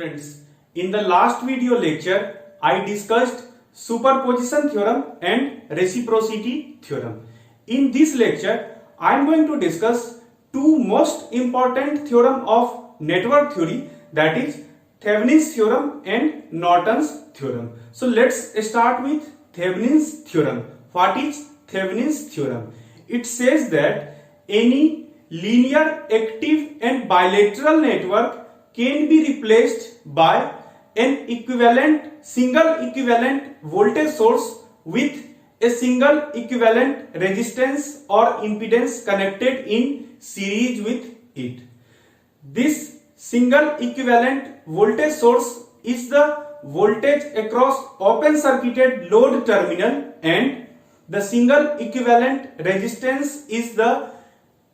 students, in the last video lecture I discussed superposition theorem and reciprocity theorem. In this lecture I am going to discuss two most important theorem of network theory, that is Thevenin's theorem and Norton's theorem. So let's start with Thevenin's theorem. What is Thevenin's theorem? It says that any linear active and bilateral network can be replaced by an single equivalent voltage source with a single equivalent resistance or impedance connected in series with it. This single equivalent voltage source is the voltage across open circuited load terminal, and the single equivalent resistance is the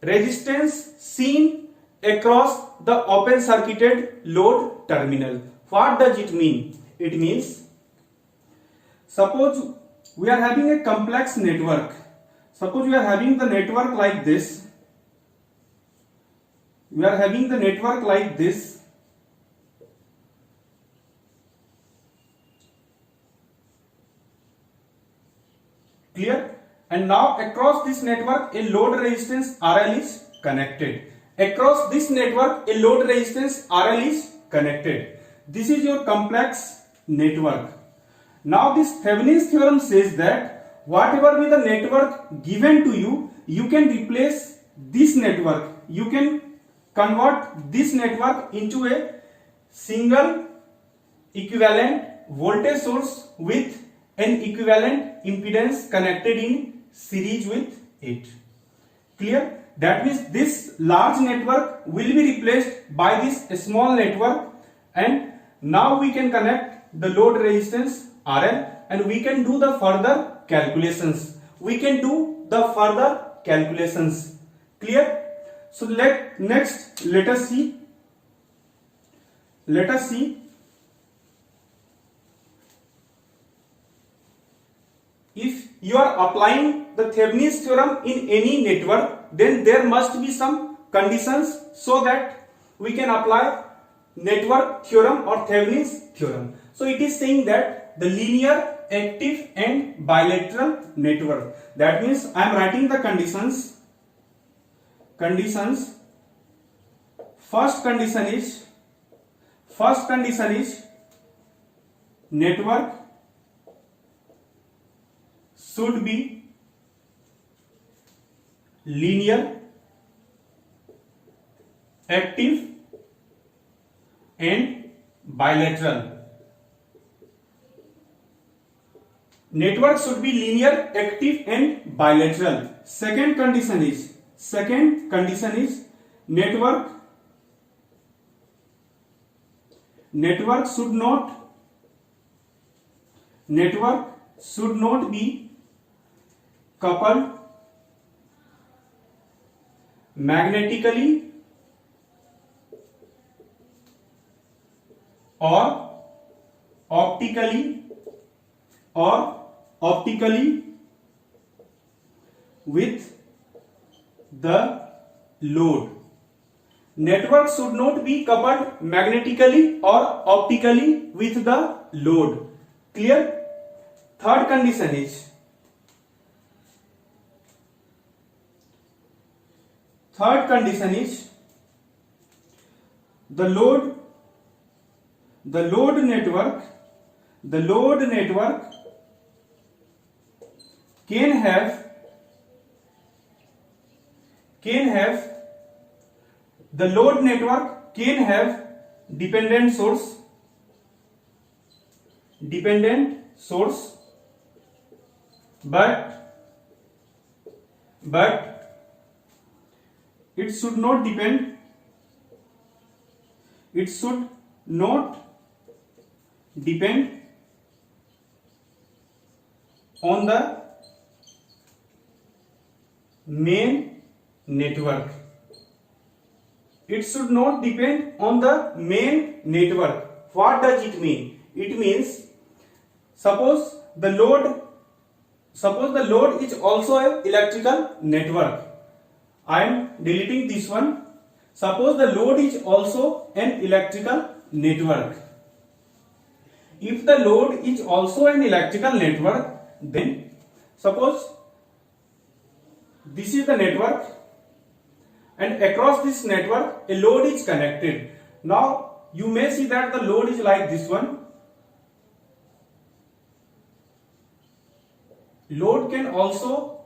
resistance seen across the open circuited load terminal. What does it mean? It means, suppose we are having a complex network. Suppose we are having the network like this. We are having the network like this. Clear? And now across this network a load resistance RL is connected. Across this network a load resistance RL is connected. This is your complex network. Now this Thevenin's theorem says that whatever be the network given to you, you can replace this network. You can convert this network into a single equivalent voltage source with an equivalent impedance connected in series with it. Clear? That means this large network will be replaced by this small network, and now we can connect the load resistance RL and we can do the further calculations. Clear? So let us see. If you are applying the Thevenin's theorem in any network, then there must be some conditions so that we can apply network theorem or Thevenin's theorem. So it is saying that the linear, active and bilateral network. That means I am writing the conditions. First condition is network should be linear, active and bilateral. Network should be linear, active and bilateral. Second condition is network should not be coupled magnetically or optically with the load. Network should not be coupled magnetically or optically with the load. Clear? Third condition is the load network can have dependent source but it should not depend on the main network. It should not depend on the main network. What does it mean? It means, suppose the load is also an electrical network. I am deleting this one. Suppose the load is also an electrical network. If the load is also an electrical network, then suppose this is the network and across this network a load is connected. Now you may see that the load is like this one. Load can also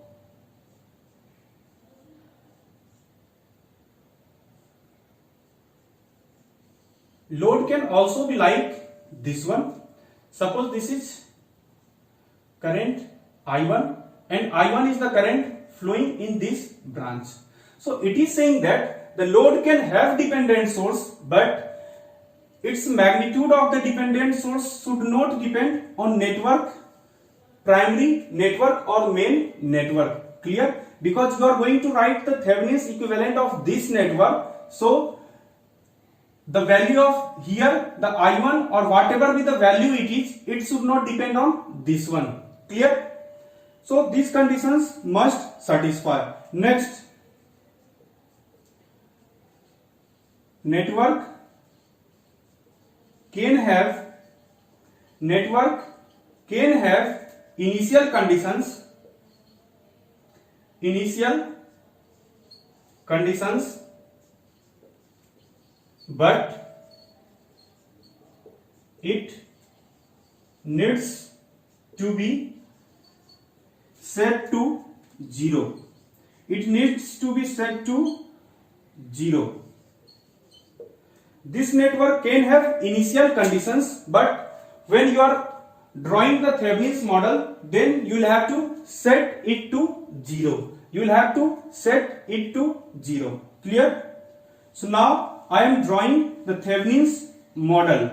be like this one. Suppose this is current I1 and I1 is the current flowing in this branch. So it is saying that the load can have dependent source, but its magnitude of the dependent source should not depend on network, primary network or main network. Clear? Because you are going to write the Thevenin's equivalent of this network. So the value of here, the I1 or whatever be the value it is, it should not depend on this one. Clear? So these conditions must satisfy. Next, network can have initial conditions, but it needs to be set to 0. It needs to be set to 0. This network can have initial conditions, but when you are drawing the Thevenin's model, then you will have to set it to 0. You will have to set it to 0. Clear? So now I am drawing the Thevenin's model.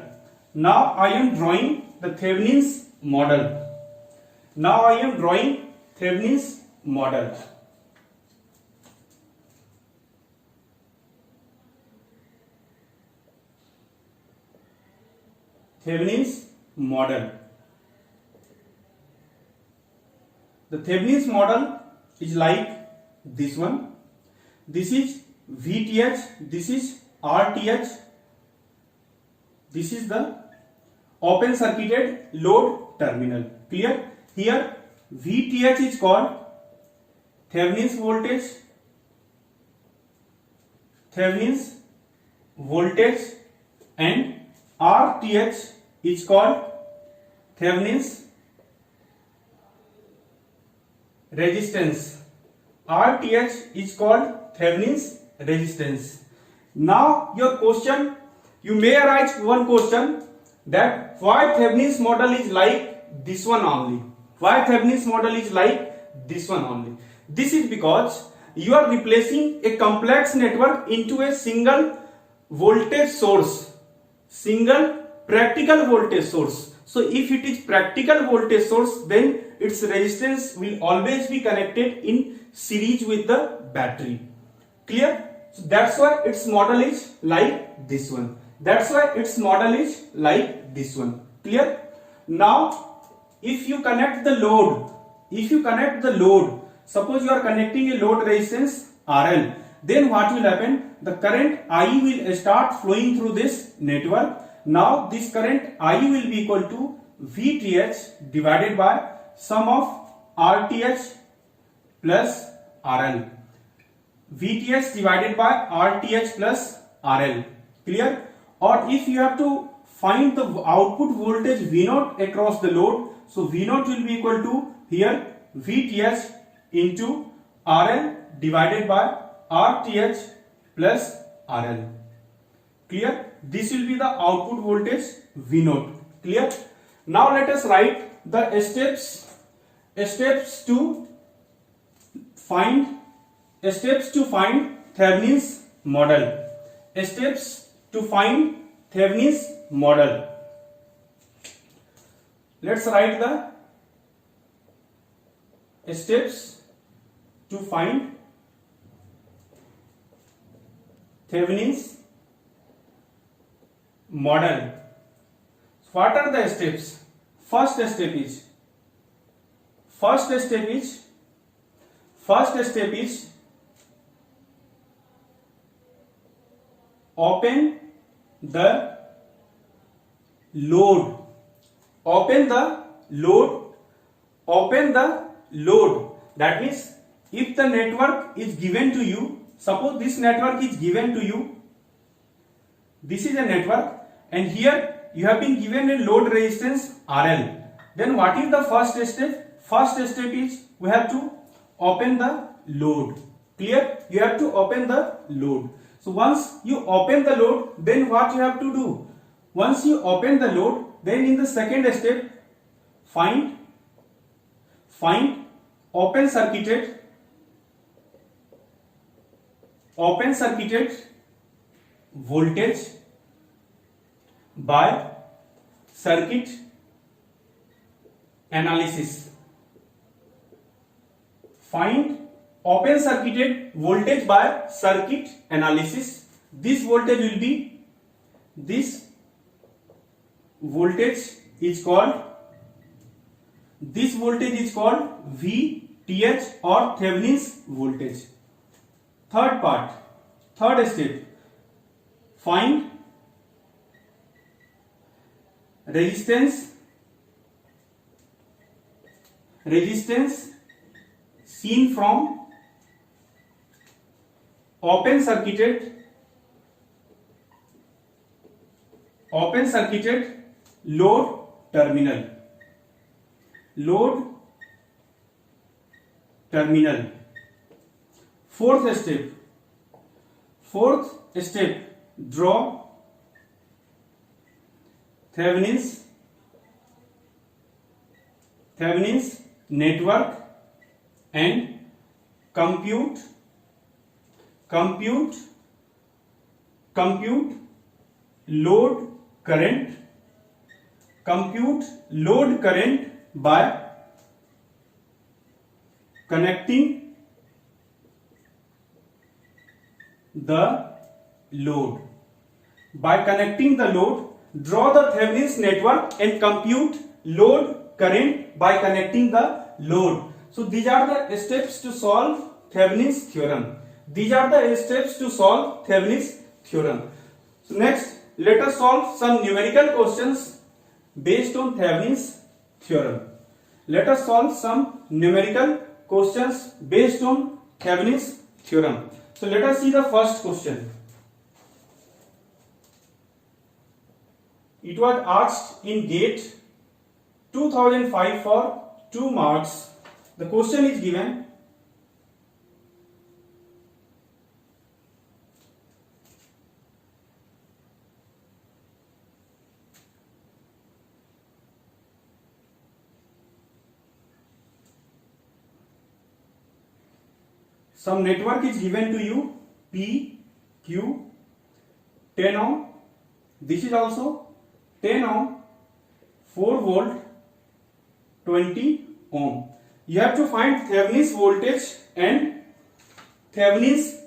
Now I am drawing the Thevenin's model. Thevenin's model. The Thevenin's model is like this one. This is VTH, this is RTH. This is the open circuited load terminal. Clear? Here VTH is called Thevenin's voltage and RTH is called Thevenin's resistance. RTH is called Thevenin's resistance. Now your question, you may arise one question, that why Thevenin's model is like this one only? Why Thevenin's model is like this one only? This is because you are replacing a complex network into a single voltage source, single practical voltage source. So if it is practical voltage source, then its resistance will always be connected in series with the battery. Clear? So that's why its model is like this one. Clear? Now if you connect the load, suppose you are connecting a load resistance RL, then what will happen? The current I will start flowing through this network. Now this current I will be equal to VTH divided by sum of RTH plus RL. VTH divided by RTH plus RL. Clear? Or if you have to find the output voltage V0 across the load, so V0 will be equal to here VTH into RL divided by RTH plus RL. Clear? This will be the output voltage V0. Clear? Now let us write the steps to find Thevenin's model. Steps to find Thevenin's model. Let's write the steps to find Thevenin's model. What are the steps? First step is open the load. Open the load. Open the load. That means if the network is given to you, suppose this network is given to you, this is a network, and here you have been given a load resistance RL. Then what is the first step? First step is we have to open the load. Clear? You have to open the load. So once you open the load, then what you have to do? Once you open the load, then in the second step, find open circuited voltage by circuit analysis. Find open circuited voltage by circuit analysis. This voltage will be, this voltage is called VTH or Thevenin's voltage. Third step, find resistance seen from open circuited load terminal. Fourth step, draw Thevenin's network and compute load current by connecting the load. Draw the Thevenin's network and compute load current by connecting the load. So these are the steps to solve Thevenin's theorem. So next, let us solve some numerical questions based on Thevenin's theorem. So let us see the first question. It was asked in GATE 2005 for 2 marks. The question is given. Some network is given to you, P, Q, 10 ohm. This is also 10 ohm, 4 volt, 20 ohm. You have to find Thevenin's voltage and Thevenin's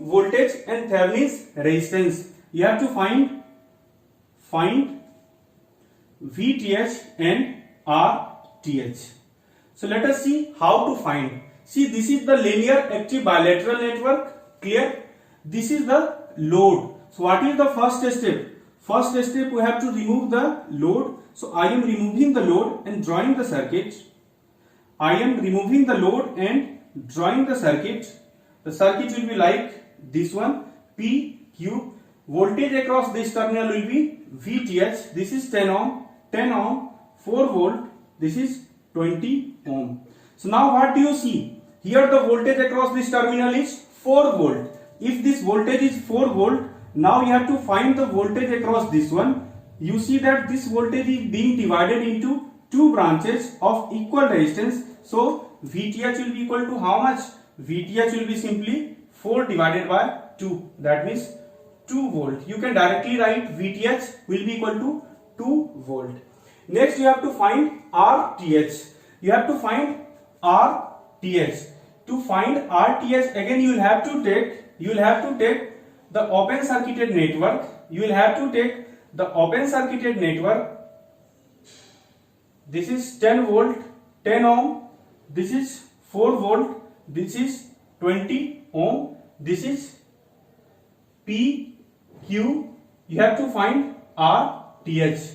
resistance. You have to find VTH and RTH. So let us see how to find. See, this is the linear active bilateral network. Clear? This is the load. So what is the first step? First step, we have to remove the load. So I am removing the load and drawing the circuit. The circuit will be like this one, P, Q. Voltage across this terminal will be VTH. This is 10 ohm, 4 volt. This is 20 ohm. So now what do you see? Here the voltage across this terminal is 4 volt. If this voltage is 4 volt, now you have to find the voltage across this one. You see that this voltage is being divided into 2 branches of equal resistance. So VTH will be equal to how much? VTH will be simply 4 divided by 2. That means 2 volt. You can directly write VTH will be equal to 2 volt. Next you have to find RTH. To find RTH, again you will have to take the open circuited network. This is 10 volt, 10 ohm. This is 4 volt. This is 20 ohm. This is P, Q. You have to find RTH.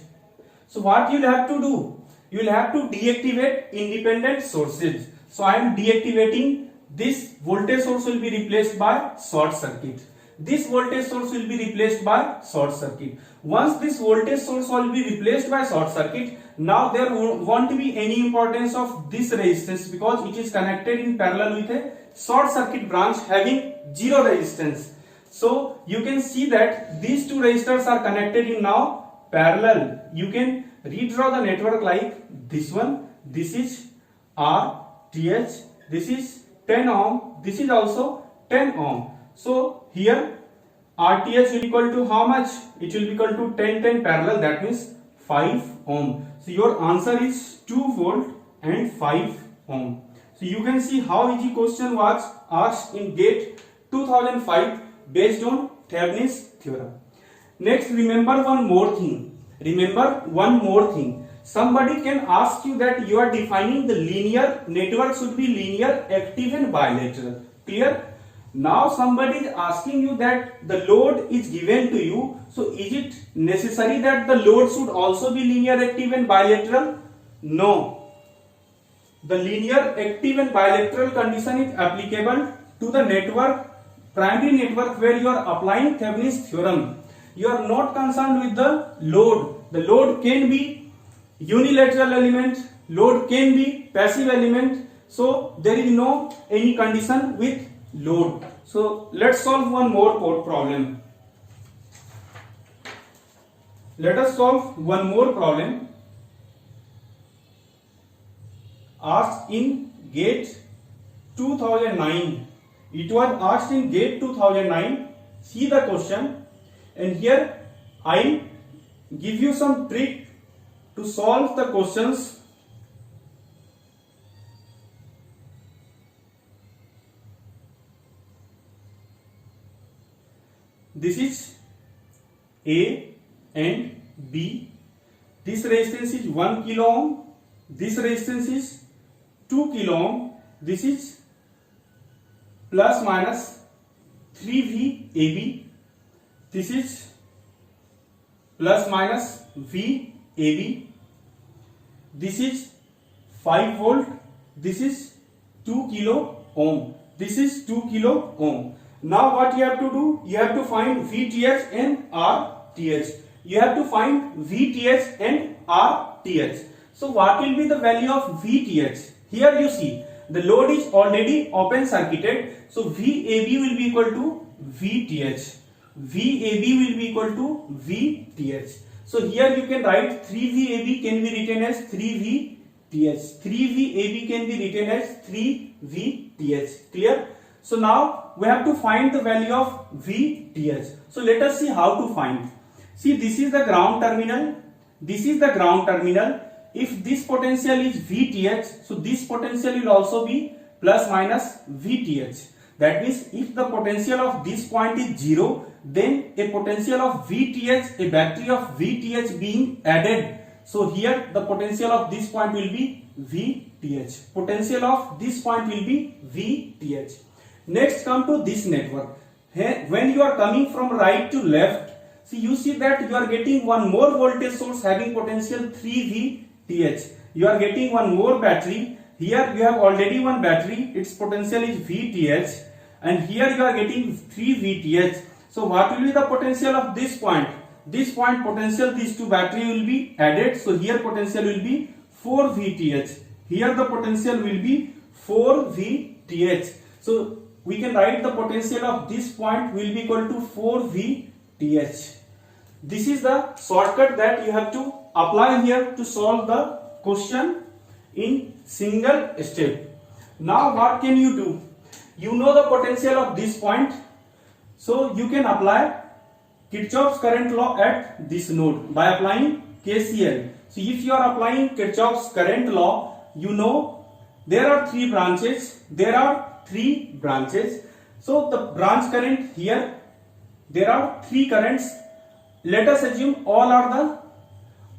So what you'll have to do? You'll have to deactivate independent sources. So I am deactivating. This voltage source will be replaced by short circuit. This voltage source will be replaced by short circuit. Once this voltage source will be replaced by short circuit, now there won't be any importance of this resistance because it is connected in parallel with a short circuit branch having zero resistance. So you can see that these two resistors are connected in now parallel. You can redraw the network like this one. This is RTH. This is 10 ohm. This is also 10 ohm. So here RTH will be equal to how much? It will be equal to 10 parallel, that means 5 ohm. So your answer is 2 volt and 5 ohm. So you can see how easy question was asked in GATE 2005 based on Thevenin's theorem. Next, remember one more thing. Somebody can ask you that you are defining the linear network should be linear, active and bilateral. Clear? Now somebody is asking you that the load is given to you. So is it necessary that the load should also be linear, active and bilateral? No. The linear, active and bilateral condition is applicable to the network, primary network where you are applying Thevenin's theorem. You are not concerned with the load. The load can be unilateral element, load can be passive element. So there is no any condition with load. So let's solve one more problem. Let us solve one more problem asked in GATE 2009. It was asked in GATE 2009. See the question, and here I give you some trick to solve the questions. This is A and B. This resistance is 1 kilo ohm. This resistance is 2 kilo ohm. This is plus minus 3 VAB. This is plus minus VAB. This is 5 volt. This is 2 kilo ohm. This is 2 kilo ohm. Now what you have to do? You have to find VTH and RTH. You have to find VTH and RTH. So what will be the value of VTH? Here you see the load is already open circuited. So VAB will be equal to VTH. VAB will be equal to VTH. So here you can write 3VAB can be written as 3VTH. 3VAB can be written as 3VTH. Clear? So now we have to find the value of VTH. So let us see how to find. See, this is the ground terminal. This is the ground terminal. If this potential is VTH, so this potential will also be plus minus VTH. That means if the potential of this point is 0, then a potential of VTH, a battery of VTH being added. So here the potential of this point will be VTH. Potential of this point will be VTH. Next, come to this network. When you are coming from right to left, see, you see that you are getting one more voltage source having potential 3 VTH. You are getting one more battery. Here you have already one battery. Its potential is VTH, and here you are getting 3 VTH. So what will be the potential of this point? This point potential, these two battery will be added. So here potential will be 4 VTH. Here the potential will be 4 VTH. So we can write the potential of this point will be equal to 4 VTH. This is the shortcut that you have to apply here to solve the question in single step. Now what can you do? You know the potential of this point. So you can apply Kirchhoff's current law at this node by applying KCL. So if you are applying Kirchhoff's current law, you know there are 3 branches. So the branch current here, there are 3 currents. Let us assume all are the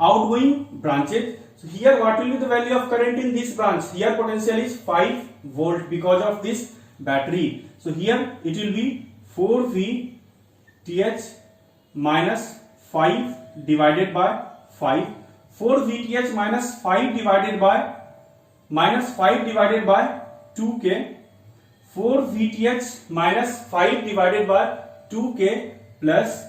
outgoing branches. So here what will be the value of current in this branch? Here potential is 5 volt because of this battery. So here it will be 4 VTH minus 5 divided by 5. 4 VTH minus 5 divided by 2K. 4 VTH minus 5 divided by 2K plus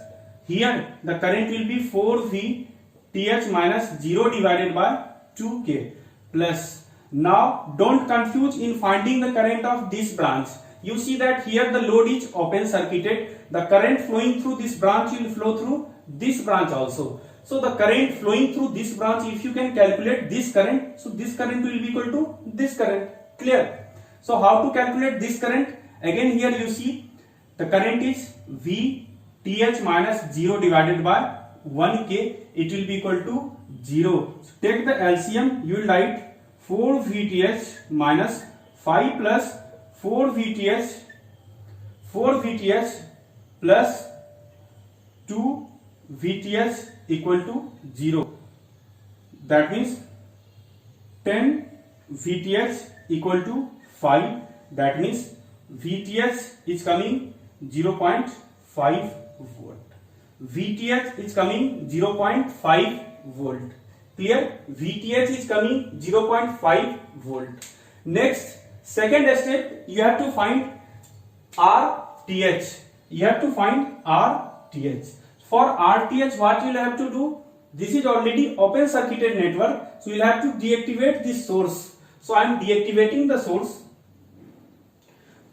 here the current will be 4 VTH minus 0 divided by 2K plus. Now don't confuse in finding the current of this branch. You see that here the load is open circuited. The current flowing through this branch will flow through this branch also. So the current flowing through this branch, if you can calculate this current, so this current will be equal to this current. Clear? So how to calculate this current? Again here you see the current is VTH minus 0 divided by 1K. It will be equal to 0. So take the LCM. You will write 4 VTH minus 5 plus 4 VTH plus 2 VTH equal to 0. That means 10 VTH equal to 5. That means VTH is coming 0.5 volt. VTH is coming 0.5 volt. Clear? VTH is coming 0.5 volt. Next, second step, you have to find RTH. You have to find RTH. For RTH, what you will have to do? This is already open circuited network, so you will have to deactivate this source. So I am deactivating the source.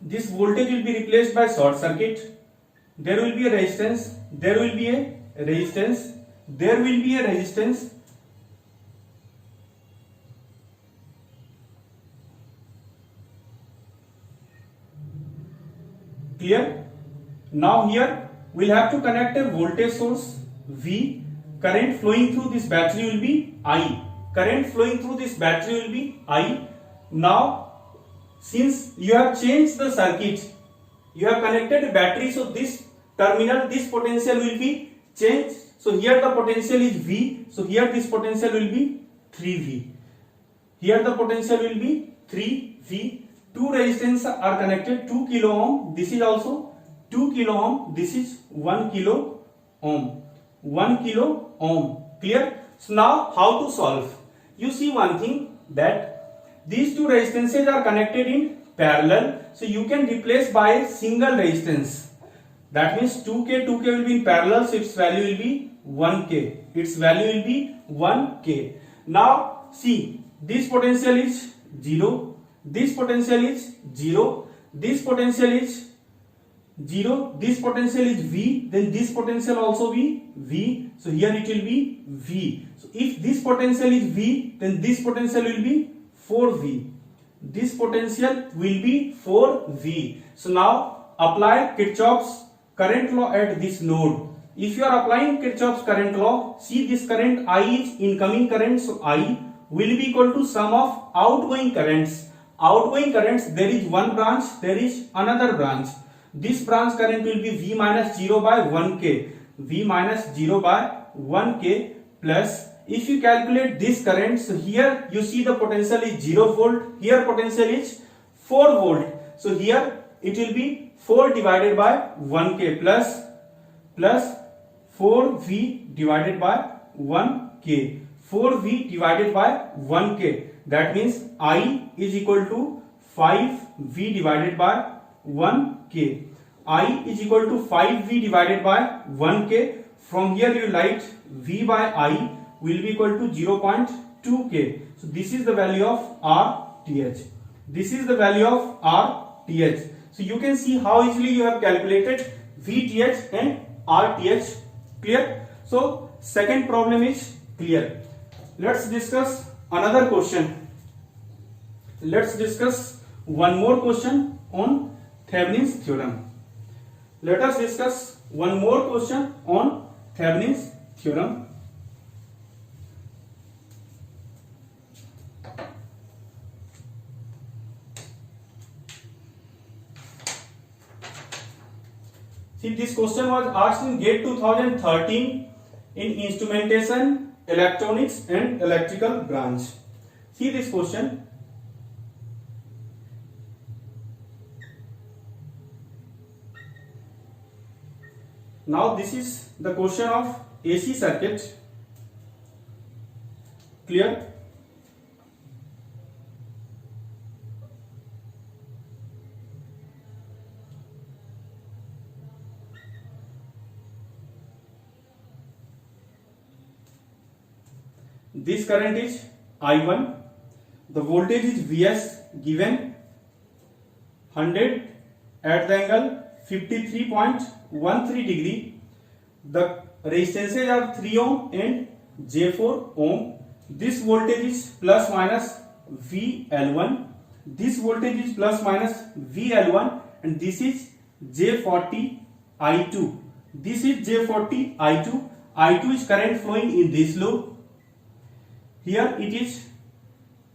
This voltage will be replaced by short circuit. There will be a resistance. There will be a resistance. There will be a resistance. Clear? Now here we will have to connect a voltage source V. Current flowing through this battery will be I. Current flowing through this battery will be I. Now since you have changed the circuit, you have connected a battery, so this terminal, this potential will be changed. So here the potential is V. So here this potential will be 3V. Here the potential will be 3V. Two resistance are connected, 2 kilo ohm. This is also 2 kilo ohm. This is 1 kilo ohm. 1 kilo ohm. Clear? So now how to solve? You see one thing, that these two resistances are connected in parallel. So you can replace by a single resistance. That means 2K will be in parallel. So its value will be 1K. Its value will be 1K. Now see, this potential is 0. This potential is 0. This potential is 0. This potential is V. Then this potential also be V. So here it will be V. So if this potential is V, then this potential will be 4V. This potential will be 4V. So now apply Kirchhoff's current law at this node. If you are applying Kirchhoff's current law, see this current I is incoming current. So I will be equal to sum of outgoing currents. Outgoing currents, there is one branch, there is another branch. This branch current will be V minus 0 by 1K. V minus 0 by 1K plus, if you calculate this current, so here you see the potential is 0 volt. Here potential is 4 volt. So here it will be 4 divided by 1K plus 4V divided by 1K. 4V divided by 1K. That means I is equal to 5V divided by 1K. I is equal to 5V divided by 1K. From here you write V by I will be equal to 0.2K. So this is the value of RTH. This is the value of RTH. So you can see how easily you have calculated VTH and RTH. Clear? So second problem is clear. Let's discuss another question. Let's discuss one more question on Thevenin's theorem. Let us discuss one more question on Thevenin's theorem. See, this question was asked in GATE 2013 in instrumentation, electronics and electrical branch. See this question. Now this is the question of AC circuit. Clear? This current is I1. The voltage is Vs given 100 at the angle 53.13 degree. The resistances are 3 ohm and J4 ohm. This voltage is plus minus VL1. This voltage is plus minus VL1 and this is J40 I2. This is J40 I2. I2 is current flowing in this loop. Here it is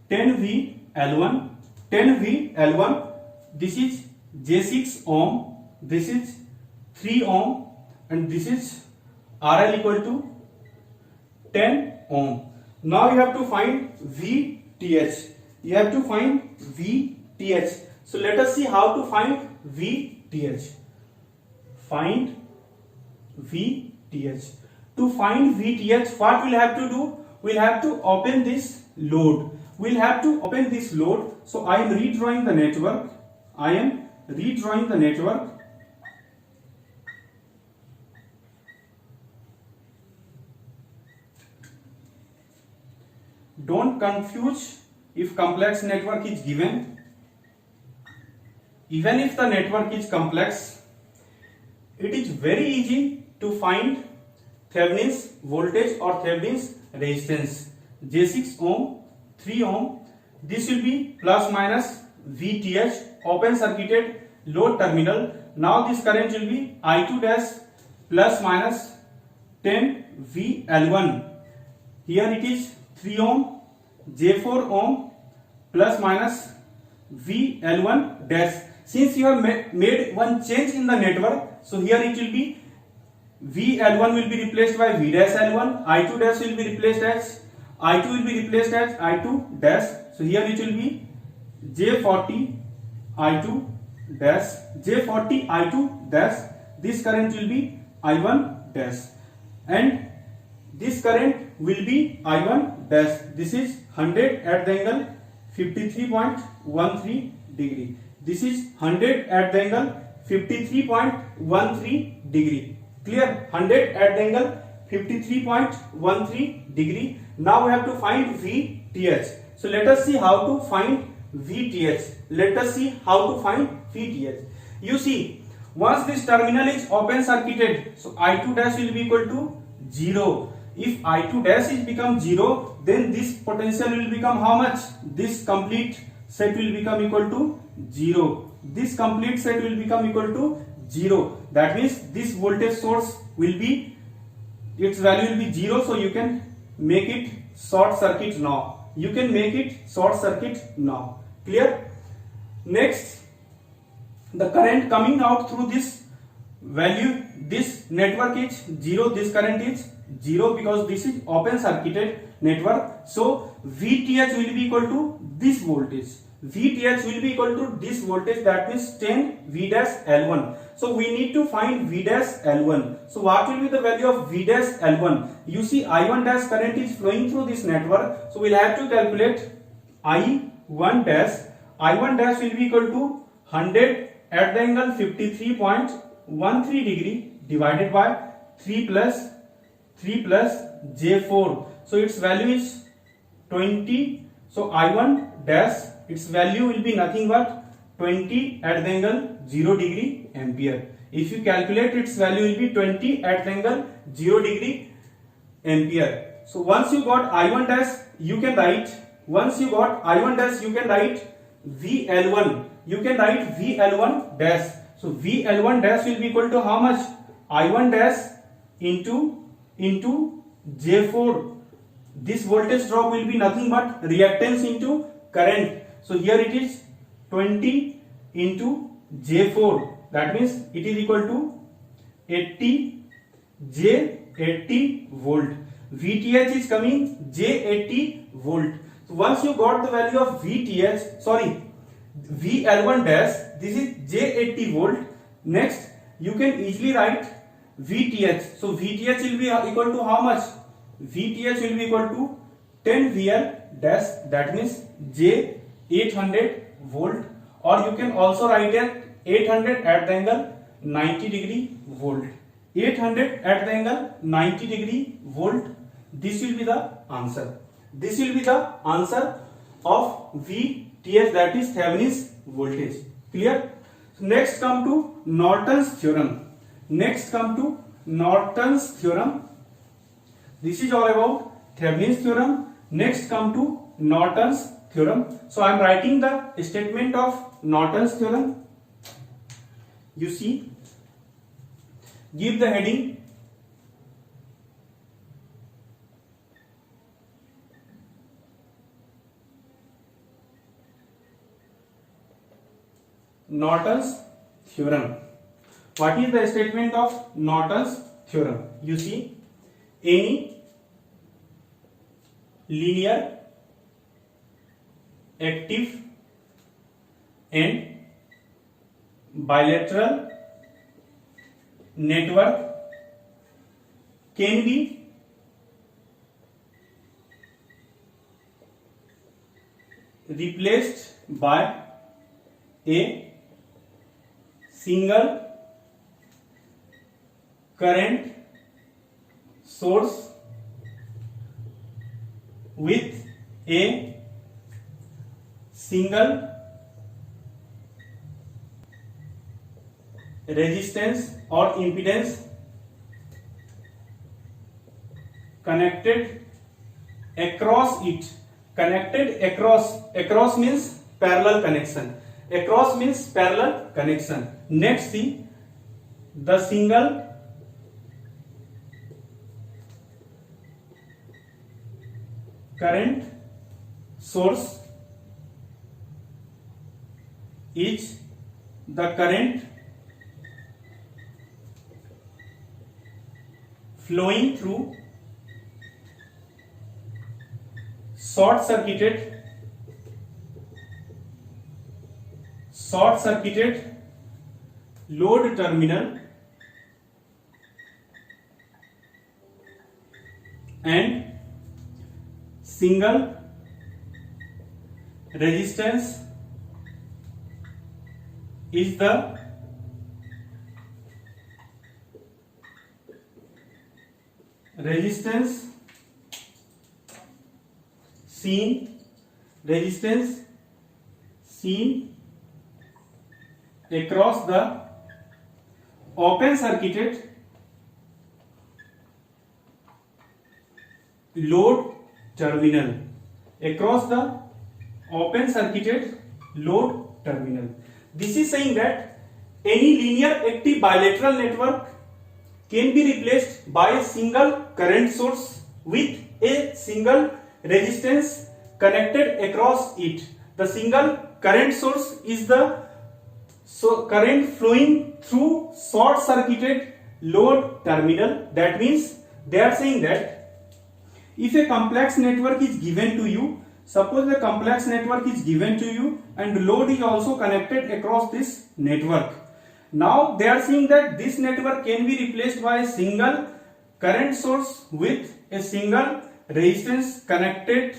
10V L1, 10V L1. This is J6 ohm, this is 3 ohm and this is RL equal to 10 ohm. Now you have to find VTH. You have to find VTH. So let us see how to find VTH. Find VTH. To find VTH, what we'll have to do? We'll have to open this load. We'll have to open this load. So I am redrawing the network. I am redrawing the network. Don't confuse if complex network is given. Even if the network is complex, it is very easy to find Thevenin's voltage or Thevenin's resistance. J6 ohm, 3 ohm. This will be plus minus VTH, open circuited load terminal. Now this current will be I2 dash plus minus 10 VL1. Here it is 3 ohm, J4 ohm plus minus VL1 dash. Since you have made one change in the network, so here it will be VL1 will be replaced by V dash L1, I2 dash will be replaced as I2 will be replaced as I2 dash. So here it will be J40 I2 dash, J40 I2 dash. This current will be I1 dash and this current will be I1 dash. This is 100 at the angle 53.13 degree. This is 100 at the angle 53.13 degree. Clear? 100 at the angle 53.13 degree. Now we have to find VTH. So let us see how to find VTH. Let us see how to find VTH. You see, once this terminal is open circuited, so I2 dash will be equal to 0. If I2 dash is become 0, then this potential will become how much? This complete set will become equal to 0. This complete set will become equal to 0. That means this voltage source will be, its value will be 0. So you can make it short circuit now. You can make it short circuit now. Clear? Next, the current coming out through this value, this network is 0. This current is 0 because this is open circuited network. So VTH will be equal to this voltage. VTH will be equal to this voltage, that means 10 V dash L1. So we need to find V dash L1. So what will be the value of V dash L1? You see I1 dash current is flowing through this network. So we'll have to calculate I1 dash. I1 dash will be equal to 100 at the angle 53.13 degree divided by 3 plus J4. So its value is 20. So I1 dash, its value will be nothing but 20 at the angle 0 degree ampere. If you calculate, its value will be 20 at the angle 0 degree ampere. So once you got I1 dash, you can write, once you got I1 dash, you can write VL1. You can write VL1 dash. So VL1 dash will be equal to how much? I1 dash into J4. This voltage drop will be nothing but reactance into current. So here it is 20 into J4. That means it is equal to 80 J80 volt. VTH is coming J80 volt. So once you got the value of VTH, sorry, VL1 dash, this is J80 volt. Next, you can easily write VTH. So VTH will be equal to how much? VTH will be equal to 10 VL dash, that means J 800 volt, or you can also write it 800 at the angle 90 degree volt. 800 at the angle 90 degree volt. This will be the answer. This will be the answer of VTH, that is Thevenin's voltage. Clear? So next come to Norton's theorem. Next come to Norton's theorem. This is all about Thevenin's theorem. Next come to Norton's theorem. So I am writing the statement of Norton's theorem. You see, give the heading Norton's theorem. What is the statement of Norton's theorem? You see, any linear active and bilateral network can be replaced by a single current source with a single resistance or impedance connected across it. Connected across means parallel connection. Across means parallel connection. Next, see, the single current source is the current flowing through short circuited load terminal and single resistance is the resistance seen across the open circuited load terminal. Across the open circuited load terminal. This is saying that any linear active bilateral network can be replaced by a single current source with a single resistance connected across it. The single current source is the current flowing through short circuited load terminal. That means they are saying that if a complex network is given to you, suppose the complex network is given to you and load is also connected across this network. Now they are saying that this network can be replaced by a single current source with a single resistance connected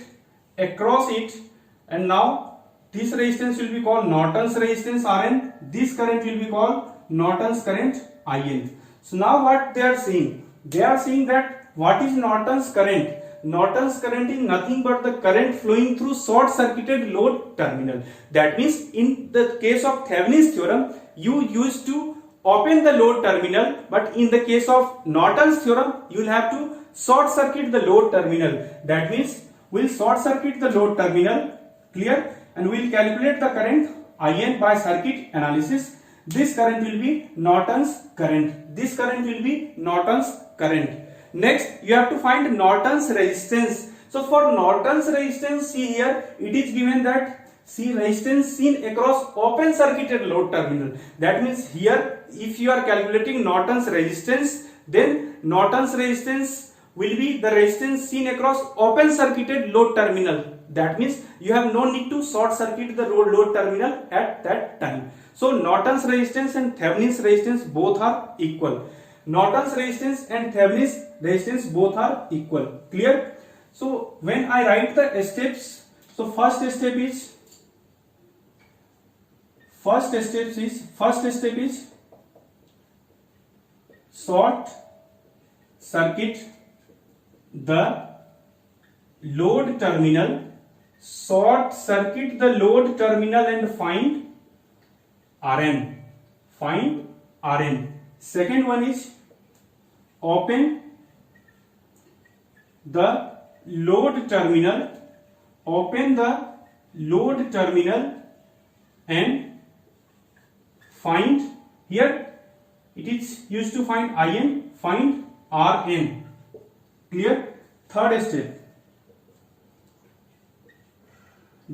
across it, and now this resistance will be called Norton's resistance Rn, this current will be called Norton's current In. So now what they are saying? They are saying that what is Norton's current? Norton's current is nothing but the current flowing through short circuited load terminal. That means in the case of Thevenin's theorem, you used to open the load terminal, but in the case of Norton's theorem, you will have to short circuit the load terminal. That means we will short circuit the load terminal, clear, and we will calculate the current In by circuit analysis. This current will be Norton's current. This current will be Norton's current. Next, you have to find Norton's resistance. So for Norton's resistance, see here, it is given that see resistance seen across open circuited load terminal. That means here, if you are calculating Norton's resistance, then Norton's resistance will be the resistance seen across open circuited load terminal. That means you have no need to short circuit the load terminal at that time. So Norton's resistance and Thevenin's resistance both are equal. Norton's resistance and Thevenin's resistance both are equal. Clear? So when I write the steps, so first step is short circuit the load terminal, and find Rn. Second one is open the load terminal, and find, here it is used to find In, find Rn. Clear? Third step,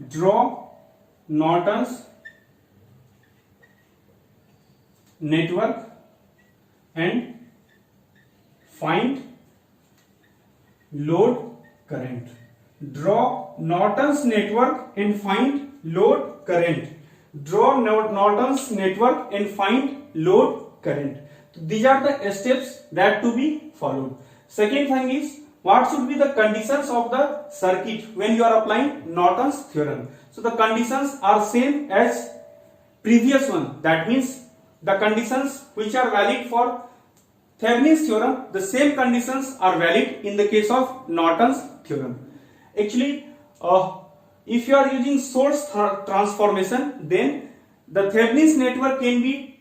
draw Norton's network and find load current. Draw Norton's network and find load current. Draw Norton's network and find load current. These are the steps that to be followed. Second thing is, what should be the conditions of the circuit when you are applying Norton's theorem? So the conditions are same as previous one. That means the conditions which are valid for Thevenin's theorem, the same conditions are valid in the case of Norton's theorem. Actually, if you are using source transformation, then the Thevenin's network can be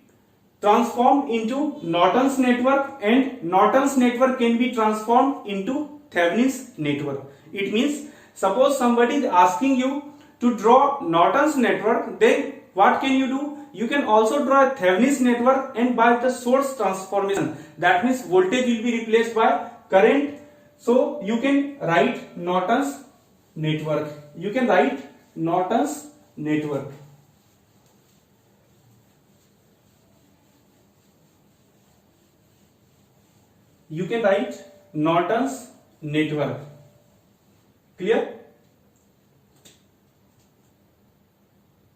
transformed into Norton's network, and Norton's network can be transformed into Thevenin's network. It means, suppose somebody is asking you to draw Norton's network, then what can you do? You can also draw a Thevenin's network, and by the source transformation, that means voltage will be replaced by current. So you can write Norton's network. You can write Norton's network. You can write Norton's network. Clear?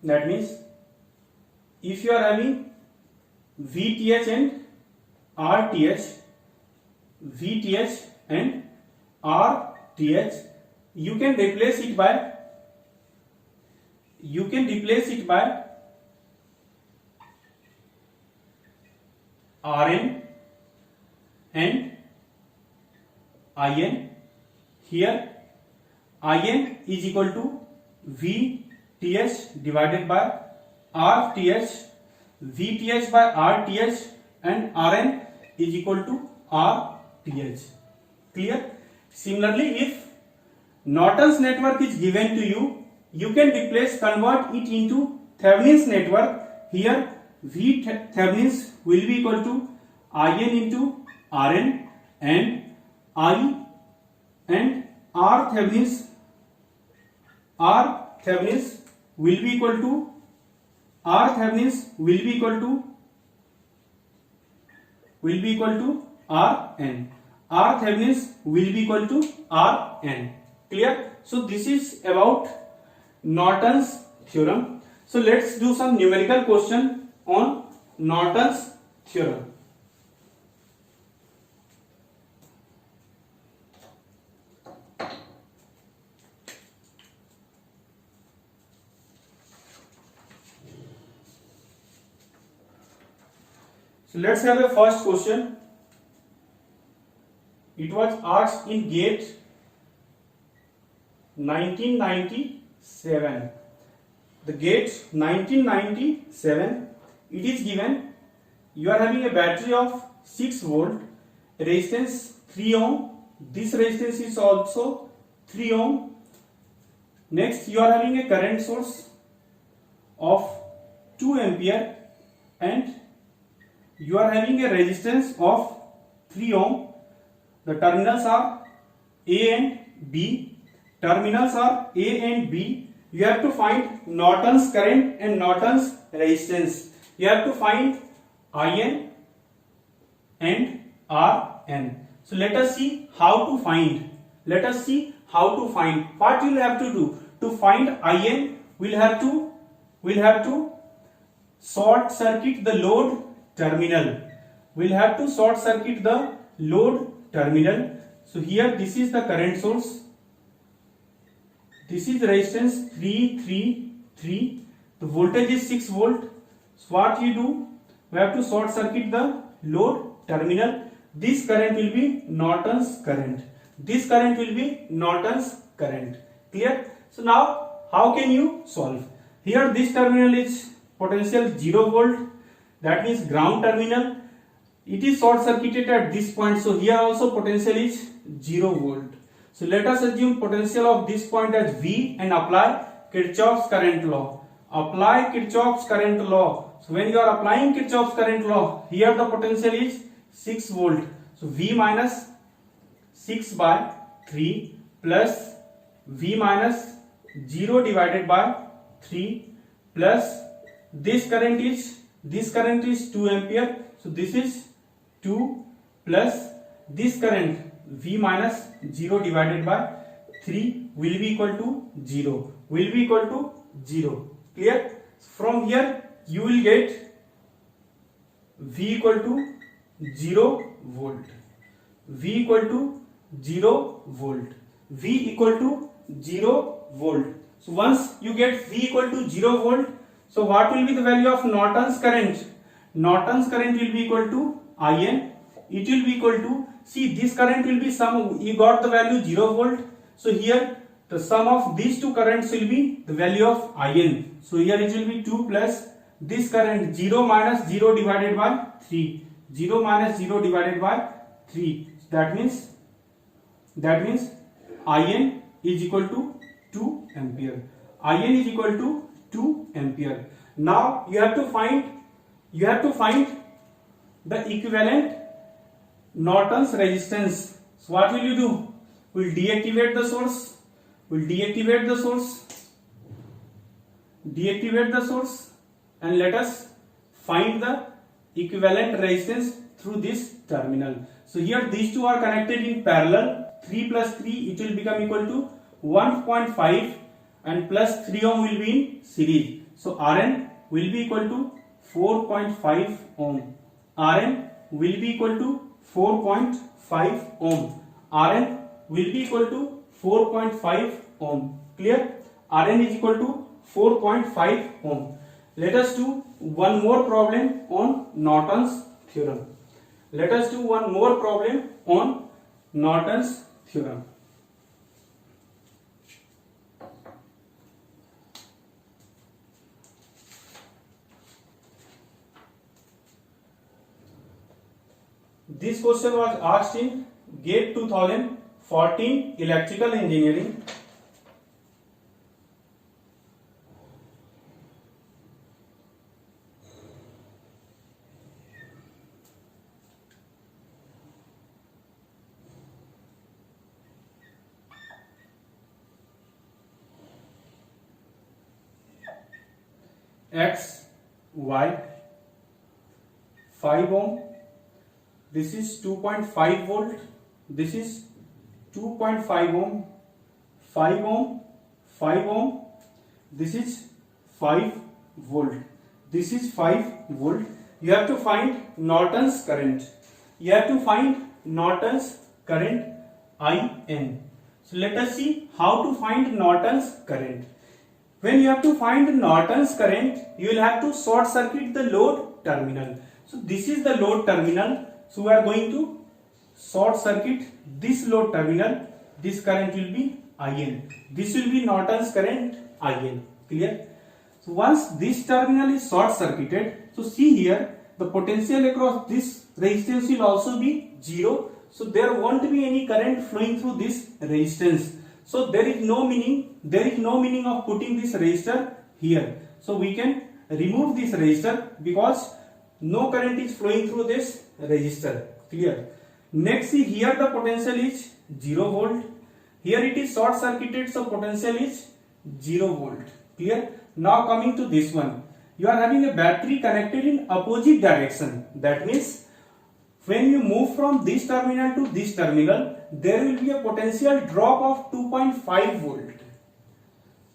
That means if you are having VTH and RTH, you can replace it by Rn and In. Here In is equal to VTH divided by RTH, VTH by RTH, and Rn is equal to RTH. Clear? Similarly, if Norton's network is given to you, you can convert it into Thevenin's network. Here V Thevenin's will be equal to In into Rn, and I and R Thevenin's will be equal to Rn. R Thevenin's will be equal to Rn. Clear? So this is about Norton's theorem. So let's do some numerical question on Norton's theorem. So let's have a first question. It was asked in GATE 1997. The GATE 1997, it is given you are having a battery of 6 volt, resistance 3 ohm. This resistance is also 3 ohm. Next, you are having a current source of 2 ampere, and you are having a resistance of 3 ohm. The terminals are A and B. You have to find Norton's current and Norton's resistance. You have to find In and Rn. So let us see how to find. What you will have to do to find In? We'll have to short circuit the load terminal. So here this is the current source. this is resistance 333, the voltage is 6 volt. So what you do, we have to short circuit the load terminal. This current will be Norton's current, this current will be Norton's current. Clear? So now how can you solve? Here this terminal is potential 0 volt, that means ground terminal. It is short circuited at this point, so here also potential is 0 volt. So let us assume potential of this point as V and apply Kirchhoff's current law. Apply Kirchhoff's current law. So when you are applying Kirchhoff's current law, here the potential is 6 volt. So V minus 6 by 3 plus V minus 0 divided by 3 plus this current is 2 ampere. So this is 2 plus this current V minus 0 divided by 3 will be equal to 0. Will be equal to 0. Clear? From here you will get V equal to 0 volt. V equal to 0 volt. V equal to 0 volt. So once you get V equal to 0 volt, so what will be the value of Norton's current? Norton's current will be equal to IN. It will be equal to, see this current will be sum, you got the value 0 volt. So here the sum of these two currents will be the value of IN. So here it will be 2 plus this current 0 minus 0 divided by 3. 0 minus 0 divided by 3. That means IN is equal to 2 ampere. IN is equal to 2 ampere. Now you have to find the equivalent Norton's resistance. So what will you do? We'll deactivate the source. Deactivate the source and let us find the equivalent resistance through this terminal. So here these two are connected in parallel. 3 plus 3 it will become equal to 1.5 and plus 3 ohm will be in series. So Rn will be equal to 4.5 ohm. Rn will be equal to 4.5 ohm. Rn will be equal to 4.5 ohm. Clear? Rn is equal to 4.5 ohm. Let us do one more problem on Norton's theorem. Let us do one more problem on Norton's theorem. This question was asked in GATE 2014 Electrical Engineering. X, Y, 5 ohm. This is 2.5 volt. This is 2.5 ohm, 5 ohm, 5 ohm. This is 5 volt. This is 5 volt. You have to find Norton's current. You have to find Norton's current IN. So let us see how to find Norton's current. When you have to find Norton's current, you will have to short circuit the load terminal. So this is the load terminal. So we are going to short circuit this load terminal. This current will be IN. This will be Norton's current IN. Clear? So once this terminal is short circuited, so see here the potential across this resistance will also be 0. So there won't be any current flowing through this resistance. So there is no meaning of putting this resistor here. So we can remove this resistor because no current is flowing through this resistor. Clear? Next, see here the potential is 0 volt. Here it is short circuited, so potential is 0 volt. Clear? Now coming to this one, you are having a battery connected in opposite direction. That means when you move from this terminal to this terminal, there will be a potential drop of 2.5 volt.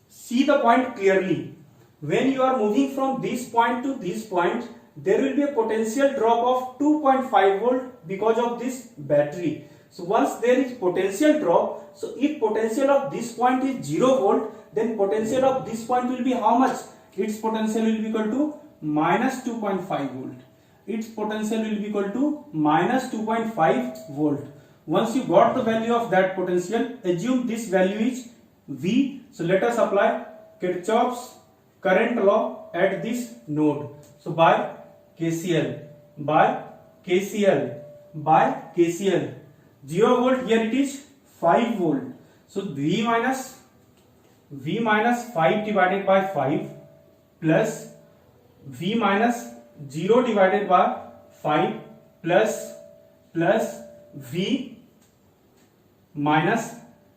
See the point clearly. When you are moving from this point to this point, there will be a potential drop of 2.5 volt because of this battery. So once there is potential drop, So if potential of this point is 0 volt, then potential of this point will be how much? Its potential will be equal to minus 2.5 volt. Its potential will be equal to minus 2.5 volt. Once you got the value of that potential, assume this value is V. So let us apply Kirchhoff's current law at this node. So by KCL, 0 volt, here it is 5 volt. So V minus 5 divided by 5 plus V minus 0 divided by 5 plus V minus,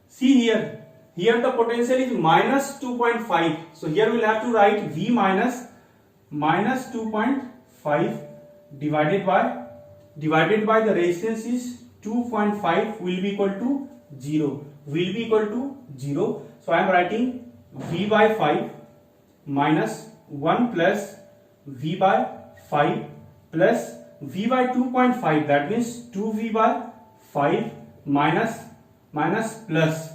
see here the potential is minus 2.5. So here we'll have to write V minus 2.5 divided by the resistance is 2.5 will be equal to 0. So I am writing V by 5 minus 1 plus V by 5 plus V by 2.5, that means 2V by 5 minus plus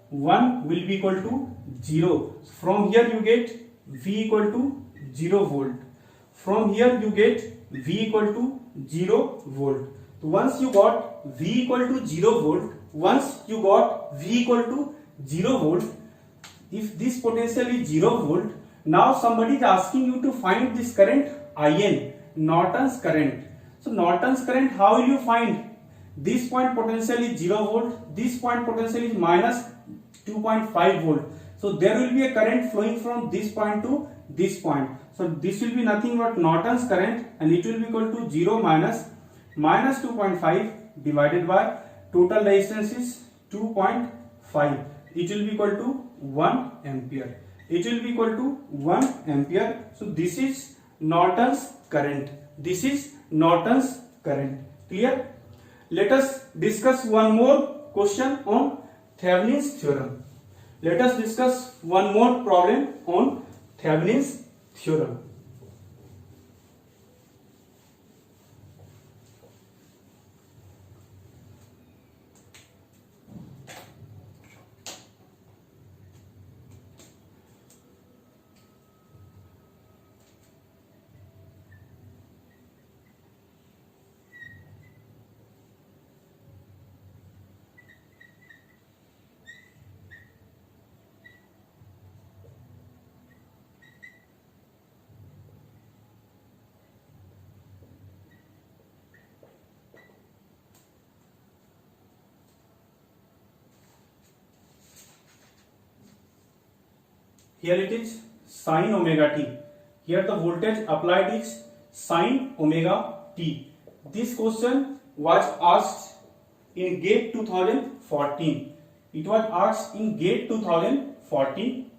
1 will be equal to 0. From here you get V equal to 0 volt. So once you got V equal to 0 volt, if this potential is 0 volt, now somebody is asking you to find this current IN, Norton's current. So Norton's current, how will you find? This point potential is 0 volt, this point potential is minus 2.5 volt. So there will be a current flowing from this point to this point. So this will be nothing but Norton's current, and it will be equal to 0 minus 2.5 divided by total resistance is 2.5. It will be equal to 1 ampere. So this is Norton's current. Clear? Let us discuss one more question on Thevenin's theorem. Let us discuss one more problem on Thevenin's theorem. Here it is sin omega t. Here the voltage applied is sin omega t. This question was asked in GATE 2014. It was asked in GATE 2014.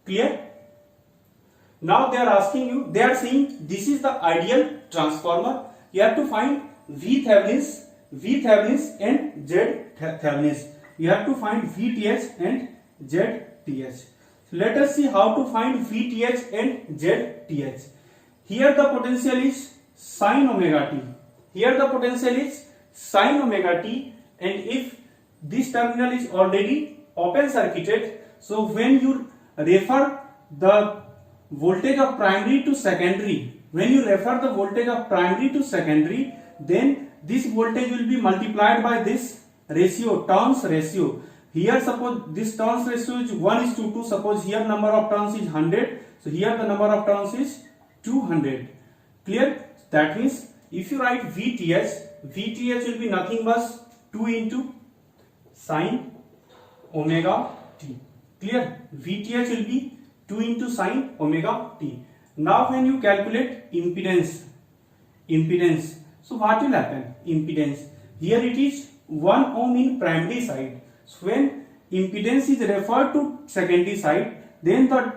Clear? Now they are asking you, they are saying this is the ideal transformer. You have to find V Thevenin's and Z Thevenin's. You have to find VTH and ZTH. So let us see how to find VTH and ZTH. Here the potential is sin omega t. And if this terminal is already open circuited, so when you refer the voltage of primary to secondary, then this voltage will be multiplied by this ratio, turns ratio. Here suppose this turns ratio is 1:2. Suppose here number of turns is 100. So here the number of turns is 200. Clear? That means if you write VTH will be nothing but 2 into sin omega t. Clear? VTH will be 2 into sin omega t. Now when you calculate impedance, so what will happen? Impedance, here it is 1 ohm in primary side. So when impedance is referred to secondary side, then the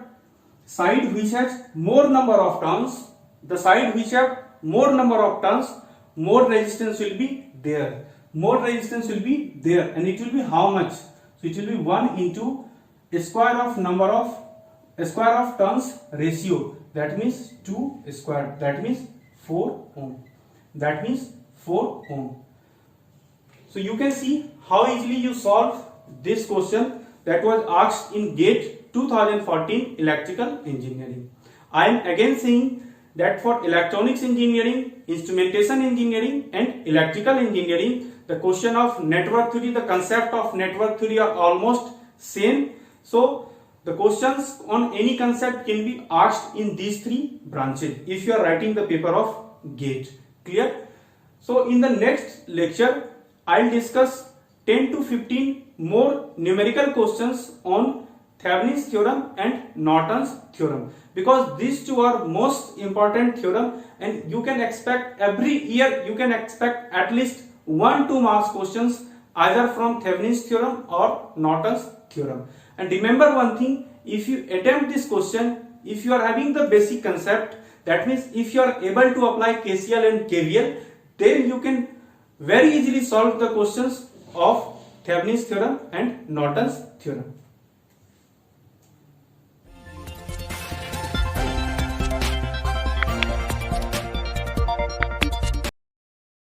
side which has more number of turns, more resistance will be there. And it will be how much? So it will be 1 into square of turns ratio, that means 2 square, that means 4 ohm. So you can see how easily you solve this question that was asked in GATE 2014 electrical engineering. I am again saying that for electronics engineering, instrumentation engineering and electrical engineering, the question of network theory, the concept of network theory are almost same. So the questions on any concept can be asked in these three branches if you are writing the paper of GATE. Clear? So in the next lecture, I'll discuss 10 to 15 more numerical questions on Thevenin's theorem and Norton's theorem, because these two are most important theorem, and you can expect every year you can expect at least 1-2 marks questions either from Thevenin's theorem or Norton's theorem. And remember one thing, if you attempt this question, if you are having the basic concept, that means if you are able to apply KCL and KVL, then you can very easily solve the questions of Thevenin's theorem and Norton's theorem.